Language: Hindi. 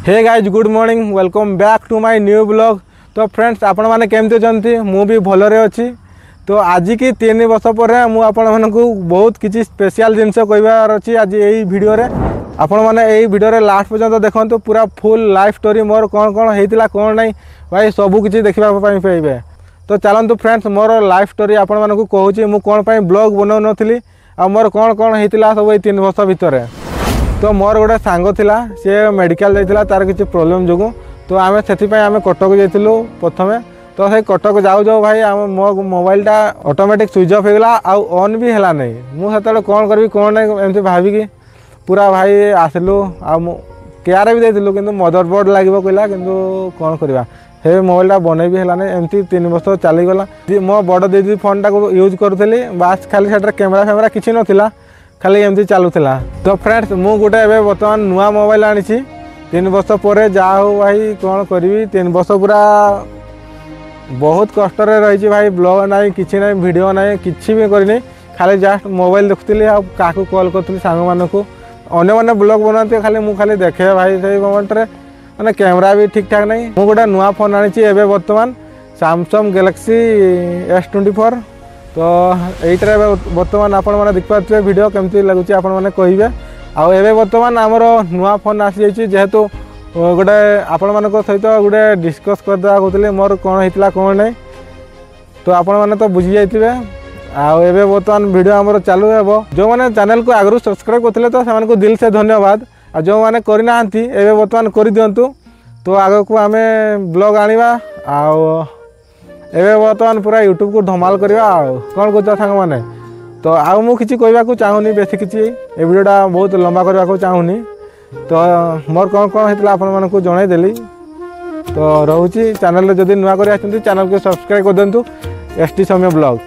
Hey guys good morning welcome back to my new blog. तो फ्रेंड्स आपण मैंने केमती अच्छी मु भी भलरे अच्छी। तो आज की 3 वर्ष पर मुझे बहुत किसी स्पेशल जिनस कहबार अच्छी आज यही वीडियो रे आपण मैंने यही वीडियो लास्ट पर्यंत देखते पूरा फुल लाइफ स्टोरी मोर कौन कौन होता कौन नहीं भाई सबू किसी देखा पाइबे। तो चलतु फ्रेंड्स मोर लाइफ स्टोरी आपण मानक कहूँ मुझे कौन ब्लॉग बनाऊ नी आ मोर कौन कौन होता सब 3 वर्ष भितर। तो मोर गोटे सांग थिला सी मेडिकल जाइतिला तार किसी प्रोब्लेम जो तो आम से कटक जाइलु प्रथमे। तो से कटक जाऊ जाऊ भाई आम मो मोबाइलटा ऑटोमेटिक स्विच ऑफ होगा आउ ऑन भी है नहीं। मुझे कौन करी कौन नहीं एमती भाविकी पूरा भाई आसलु आ केयर भी देलु कि मदरबोर्ड लगे कहला कि कौन करवा हे मोबाइलटा बन भी है एमती 3 वर्ष चलीगला। मो बड़ दीदी फोनटा को यूज करूली बास खाली से कैमेरा फैमेरा किसी नाला खाली एमती चलूला। तो फ्रेंड्स मु गोटे बर्तमान नुआ मोबाइल आनी 3 वर्ष पर जा हो भाई कौन करी 3 वर्ष पूरा बहुत कष्ट रही भाई ब्लॉग ना कि ना वीडियो ना कि भी करनी खाली जस्ट मोबाइल देखुली आ क्या कॉल करी सांग मानक अन्य मैंने ब्लॉग बनाते खाली मुझे खाली देखे भाई से मोमेंट रे मैंने कैमेरा भी ठीक ठाक नहीं। मुझे गोटे नुआ फोन आनी बर्तमान सैमसंग गैलेक्सी S24। तो यहीटर बर्तमान आपण मैंने देखिए वीडियो केमती लगुच आपण मैंने कहे आए बर्तमान आमर नुआ फोन आसी जाइए जेहेतु गोटे आपण मान सहित गोटे डिस्कस करदे कहते मोर कौन होता कौन नहीं। तो आपण मैंने तो बुझी जाइए आए बर्तमान वीडियो आमर चालू हे जो मैंने चैनल को आगु सब्सक्राइब करते तो से दिल से धन्यवाद आ जो मैंने करना एवं बर्तमान कर दिंतु। तो आग को आम ब्लॉग आनिबा एवं बर्तमान पूरा यूट्यूब को धमाल करवा कौन कह सांग मैंने। तो आउ मुझे कहवाक चाहूनी बेसी किसी ए वीडियोटा बहुत लंबा करने को चाहूनी। तो मोर कौन कौन होता आपण मानक जनईदेली। तो रोचे चैनल जदि नुआ कर चैनल को सब्सक्राइब कर दिंतु ST सौम्य ब्लॉग।